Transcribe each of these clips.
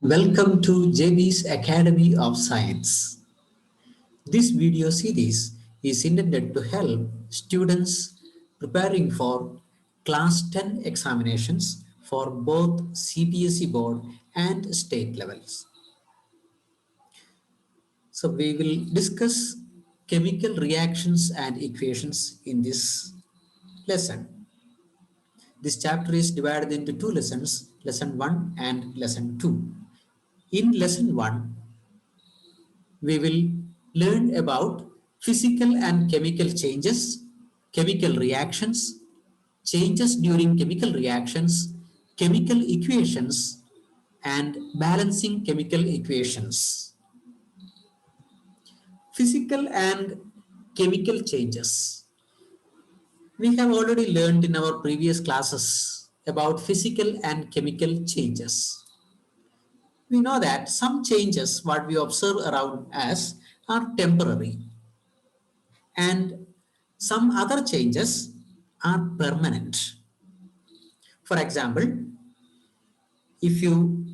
Welcome to JB's Academy of Science. This video series is intended to help students preparing for Class 10 examinations for both CBSE board and state levels. So we will discuss chemical reactions and equations in this lesson. This chapter is divided into two lessons, lesson 1 and lesson 2. In lesson 1, we will learn about physical and chemical changes, chemical reactions, changes during chemical reactions, chemical equations, and balancing chemical equations. Physical and chemical changes. We have already learned in our previous classes about physical and chemical changes. We know that some changes, what we observe around us, are temporary, and some other changes are permanent. For example, if you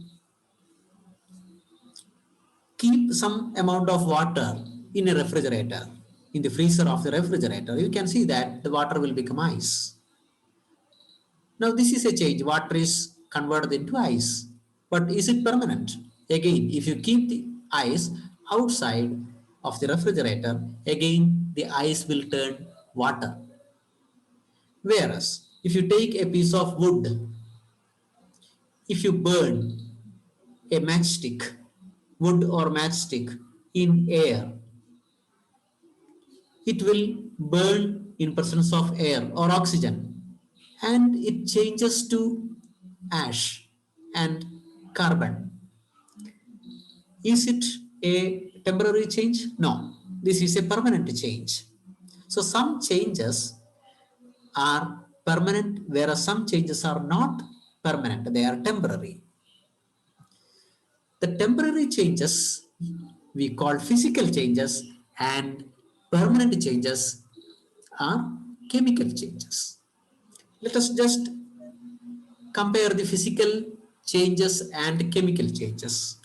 keep some amount of water in a refrigerator, in the freezer of the refrigerator, you can see that the water will become ice. Now, this is a change. Water is converted into ice. But is it permanent? Again, if you keep the ice outside of the refrigerator, again the ice will turn water. Whereas, if you take a piece of wood, if you burn a matchstick, wood or matchstick in air, it will burn in presence of air or oxygen, and it changes to ash and carbon. Is it a temporary change? No, this is a permanent change. So some changes are permanent, whereas some changes are not permanent, they are temporary. The temporary changes we call physical changes, and permanent changes are chemical changes. Let us just compare the physical changes and chemical changes.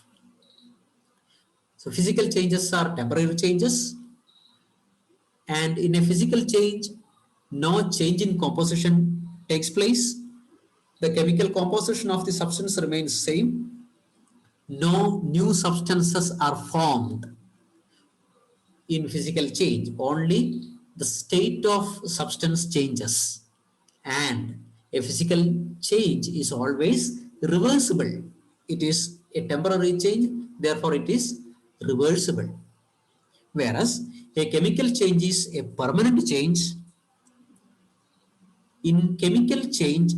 So physical changes are temporary changes, and in a physical change, no change in composition takes place. The chemical composition of the substance remains same. No new substances are formed in physical change. Only the state of substance changes. And a physical change is always reversible. It is a temporary change, therefore it is reversible. Whereas a chemical change is a permanent change. In chemical change,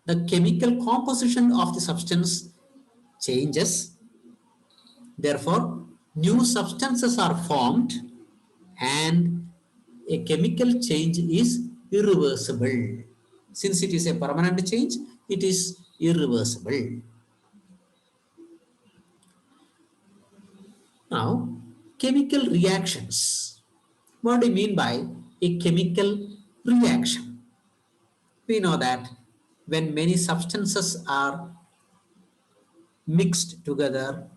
the chemical composition of the substance changes. Therefore, new substances are formed, and a chemical change is irreversible. Since it is a permanent change, it is irreversible. Now, chemical reactions. What do you mean by a chemical reaction? We know that when many substances are mixed together,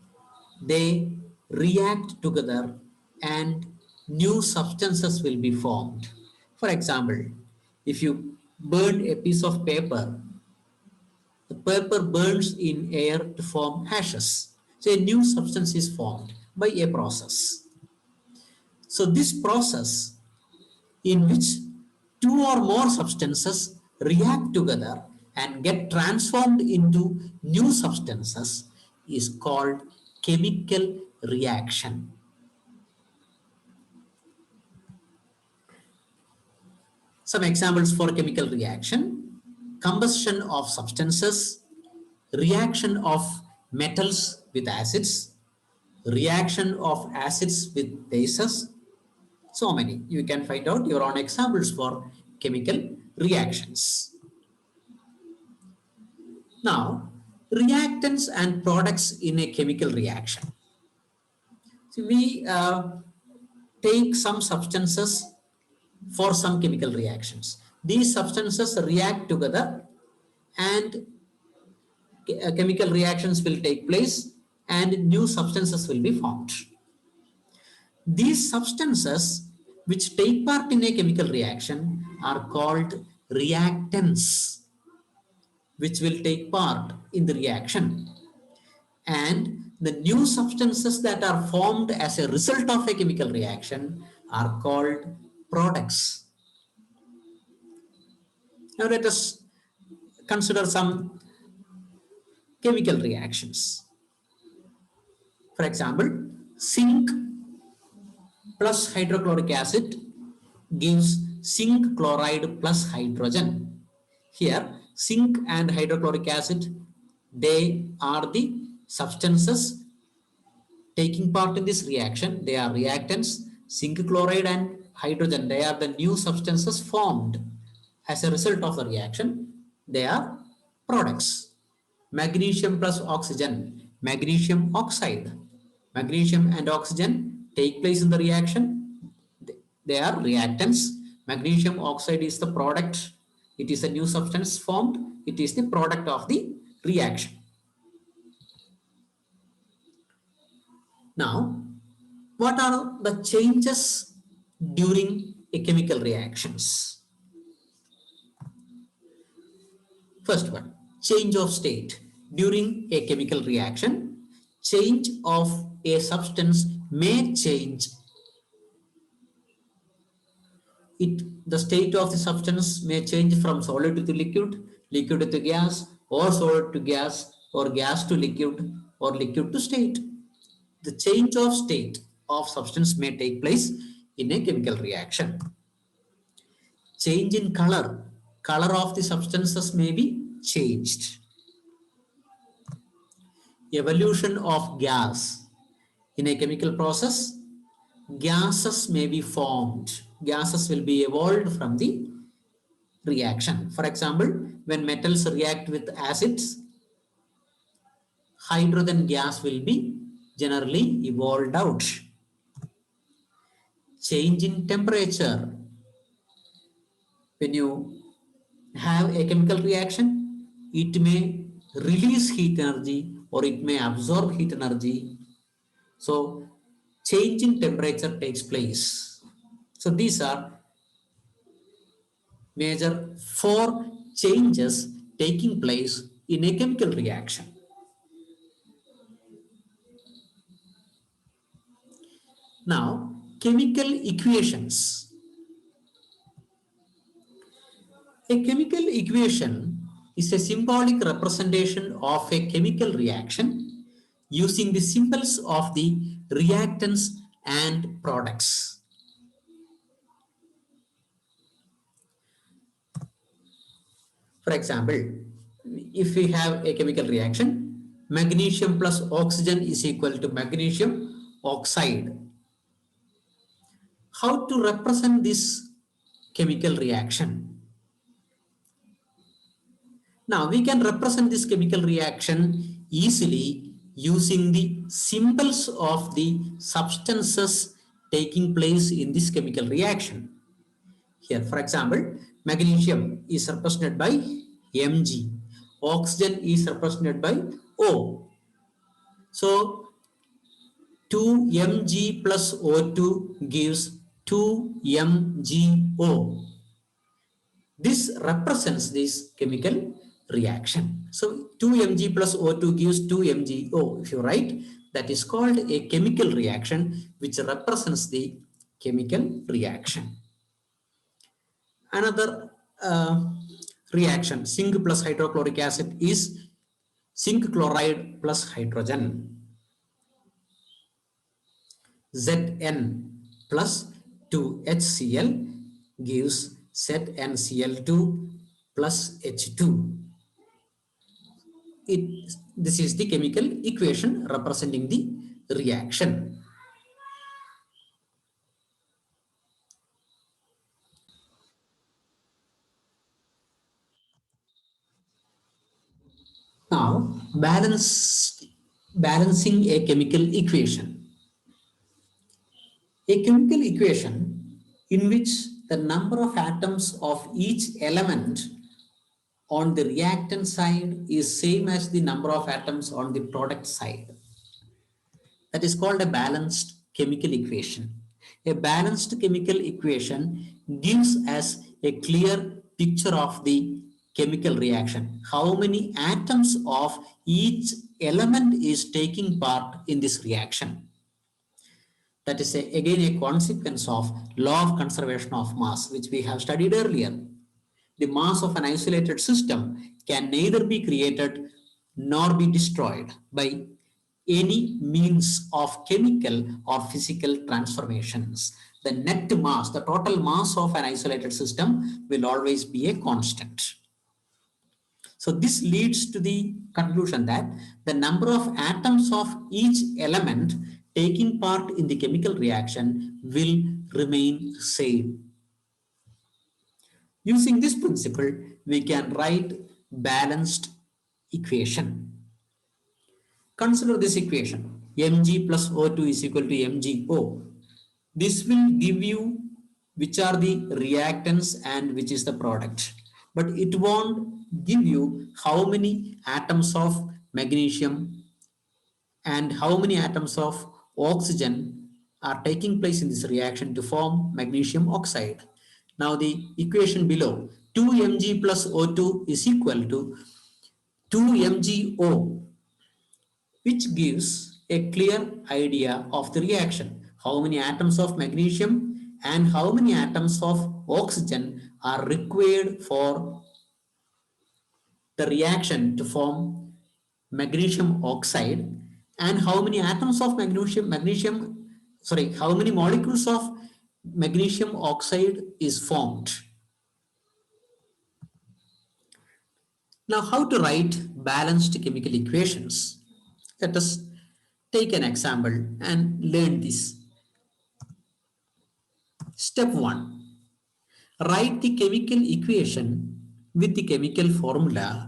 they react together and new substances will be formed. For example, if you burn a piece of paper, the paper burns in air to form ashes. So a new substance is formed by a process. So this process in which two or more substances react together and get transformed into new substances is called chemical reaction. Some examples for chemical reaction: combustion of substances, reaction of metals with acids, reaction of acids with bases. So many. You can find out your own examples for chemical reactions. Now, reactants and products in a chemical reaction. So we take some substances for some chemical reactions. These substances react together, and chemical reactions will take place, and new substances will be formed. These substances which take part in a chemical reaction are called reactants, which will take part in the reaction. And the new substances that are formed as a result of a chemical reaction are called products. Now let us consider some chemical reactions. For example, zinc plus hydrochloric acid gives zinc chloride plus hydrogen. Here, zinc and hydrochloric acid, they are the substances taking part in this reaction. They are reactants. Zinc chloride and hydrogen, they are the new substances formed as a result of the reaction. They are products. Magnesium plus oxygen, magnesium oxide. Magnesium and oxygen take place in the reaction. They are reactants. Magnesium oxide is the product. It is a new substance formed. It is the product of the reaction. Now, what are the changes during a chemical reactions? First one, change of state. During a chemical reaction, change of a substance may change it. The state of the substance may change from solid to liquid, liquid to gas, or solid to gas, or gas to liquid, or liquid to state. The change of state of substance may take place in a chemical reaction. Change in color. Color of the substances may be changed. Evolution of gas. In a chemical process, gases may be formed. Gases will be evolved from the reaction. For example, when metals react with acids, hydrogen gas will be generally evolved out. Change in temperature. When you have a chemical reaction, it may release heat energy or it may absorb heat energy. So change in temperature takes place. So these are major 4 changes taking place in a chemical reaction. Now, chemical equations. A chemical equation is a symbolic representation of a chemical reaction using the symbols of the reactants and products. For example, if we have a chemical reaction, magnesium plus oxygen is equal to magnesium oxide. How to represent this chemical reaction? Now we can represent this chemical reaction easily using the symbols of the substances taking place in this chemical reaction. Here, for example, magnesium is represented by Mg, oxygen is represented by O. So 2Mg plus O2 gives 2MgO. This represents this chemical reaction. So 2Mg plus O2 gives 2MgO. If you write, that is called a chemical reaction which represents the chemical reaction. Another reaction, zinc plus hydrochloric acid, is zinc chloride plus hydrogen. Zn plus 2HCl gives ZnCl2 plus H2. This is the chemical equation representing the reaction. Now, balancing a chemical equation. A chemical equation in which the number of atoms of each element on the reactant side is same as the number of atoms on the product side. That is called a balanced chemical equation. A balanced chemical equation gives us a clear picture of the chemical reaction. How many atoms of each element is taking part in this reaction. That is again a consequence of law of conservation of mass, which we have studied earlier. The mass of an isolated system can neither be created nor be destroyed by any means of chemical or physical transformations. The net mass, the total mass of an isolated system will always be a constant. So this leads to the conclusion that the number of atoms of each element taking part in the chemical reaction will remain same. Using this principle, we can write balanced equation. Consider this equation. Mg plus O2 is equal to MgO. This will give you which are the reactants and which is the product. But it won't give you how many atoms of magnesium and how many atoms of oxygen are taking place in this reaction to form magnesium oxide. Now the equation below, 2Mg plus O2 is equal to 2MgO, which gives a clear idea of the reaction. How many atoms of magnesium and how many atoms of oxygen are required for the reaction to form magnesium oxide, and how many atoms of how many molecules of magnesium oxide is formed. Now, how to write balanced chemical equations? Let us take an example and learn this. Step 1. Write the chemical equation with the chemical formula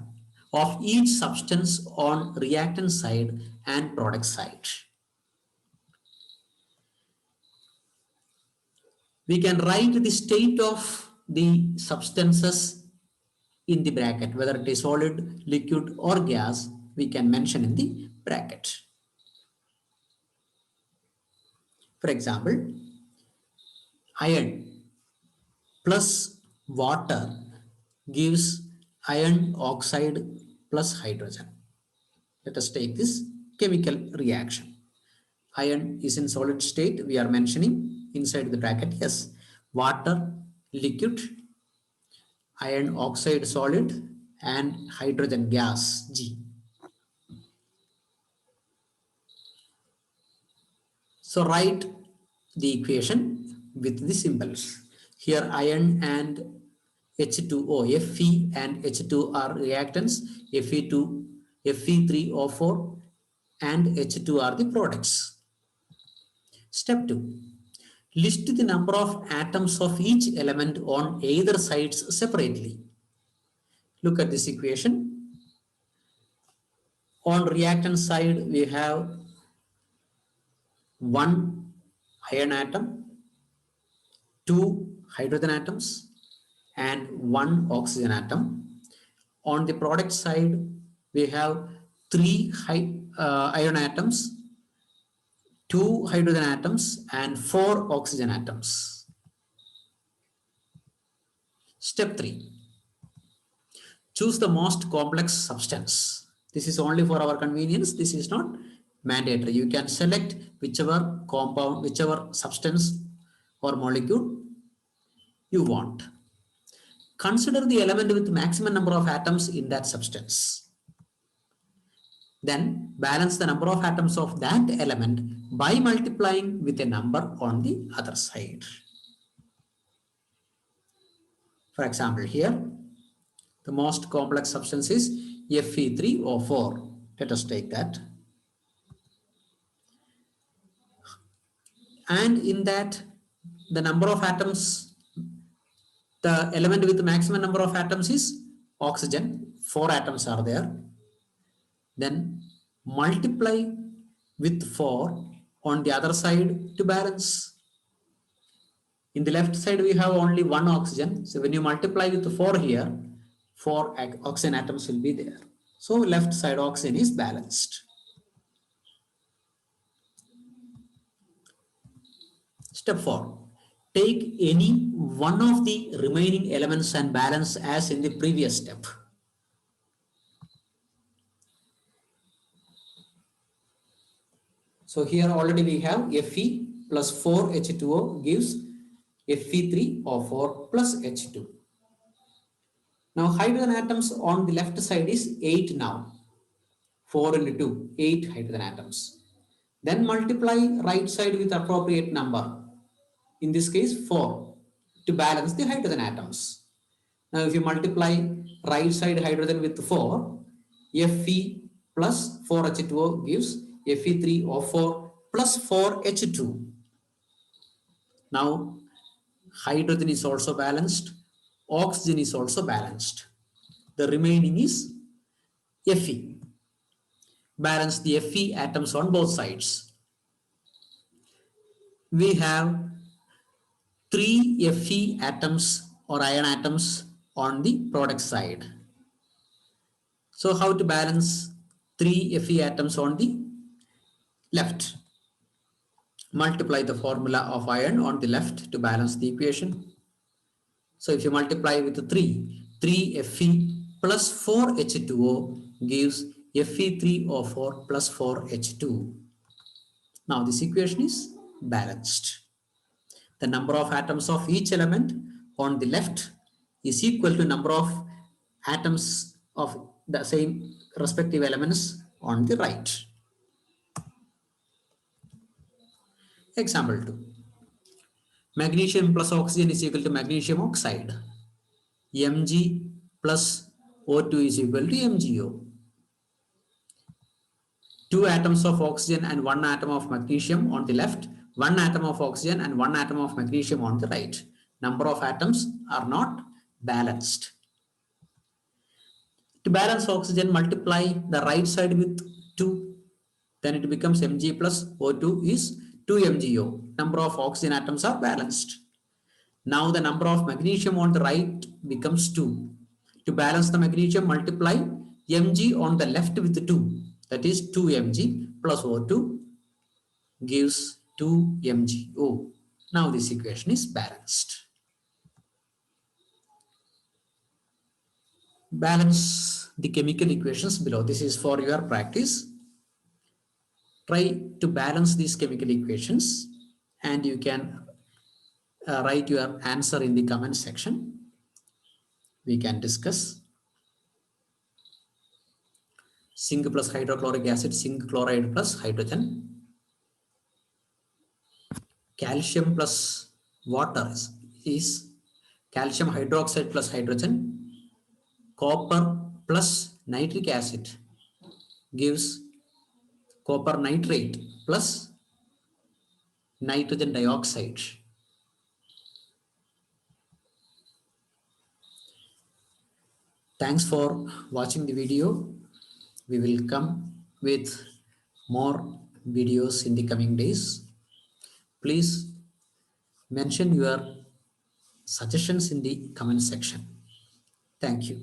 of each substance on reactant side and product side. We can write the state of the substances in the bracket, whether it is solid, liquid or gas, we can mention in the bracket. For example, iron plus water gives iron oxide plus hydrogen. Let us take this chemical reaction. Iron is in solid state, we are mentioning inside the bracket, yes. Water, liquid, iron oxide solid, and hydrogen gas, G. So write the equation with the symbols. Here iron and H2O, Fe and H2 are reactants, Fe2, Fe3O4 and H2 are the products. Step 2. List the number of atoms of each element on either sides separately. Look at this equation. On reactant side, we have one iron atom, two hydrogen atoms, and one oxygen atom. On the product side, we have three iron atoms, two hydrogen atoms, and four oxygen atoms. Step 3. Choose the most complex substance. This is only for our convenience. This is not mandatory. You can select whichever compound, whichever substance or molecule you want. Consider the element with maximum number of atoms in that substance. Then balance the number of atoms of that element by multiplying with a number on the other side. For example, here the most complex substance is Fe3O4. Let us take that. And in that, the number of atoms, the element with the maximum number of atoms is oxygen. 4 atoms are there. Then multiply with 4 on the other side to balance. In the left side, we have only one oxygen. So when you multiply with 4 here, 4 oxygen atoms will be there. So left side oxygen is balanced. Step 4. Take any one of the remaining elements and balance as in the previous step. So here already we have Fe plus 4H2O gives Fe3O4 plus H2. Now hydrogen atoms on the left side is 8 now. 4 into 2, 8 hydrogen atoms. Then multiply right side with appropriate number. In this case 4 to balance the hydrogen atoms. Now if you multiply right side hydrogen with 4, Fe plus 4H2O gives Fe3O4 plus 4H2. Now hydrogen is also balanced, oxygen is also balanced. The remaining is Fe. Balance the Fe atoms on both sides. We have 3 Fe atoms or ion atoms on the product side. So how to balance 3 Fe atoms on the left? Multiply the formula of iron on the left to balance the equation. So if you multiply with 3 Fe plus 4H2O gives Fe3O4 plus 4H2. Now this equation is balanced. The number of atoms of each element on the left is equal to number of atoms of the same respective elements on the right. Example 2. Magnesium plus oxygen is equal to magnesium oxide. Mg plus O2 is equal to MgO. 2 atoms of oxygen and 1 atom of magnesium on the left, 1 atom of oxygen and 1 atom of magnesium on the right. Number of atoms are not balanced. To balance oxygen, multiply the right side with 2. Then it becomes Mg plus O2 is 2MgO. Number of oxygen atoms are balanced. Now the number of magnesium on the right becomes 2. To balance the magnesium, multiply Mg on the left with 2. That is 2Mg plus O2 gives 2MgO. Now this equation is balanced. Balance the chemical equations below. This is for your practice. Try to balance these chemical equations and you can write your answer in the comment section. We can discuss. Zinc plus hydrochloric acid, zinc chloride plus hydrogen. Calcium plus water is calcium hydroxide plus hydrogen. Copper plus nitric acid gives copper nitrate plus nitrogen dioxide. Thanks for watching the video. We will come with more videos in the coming days. Please mention your suggestions in the comment section. Thank you.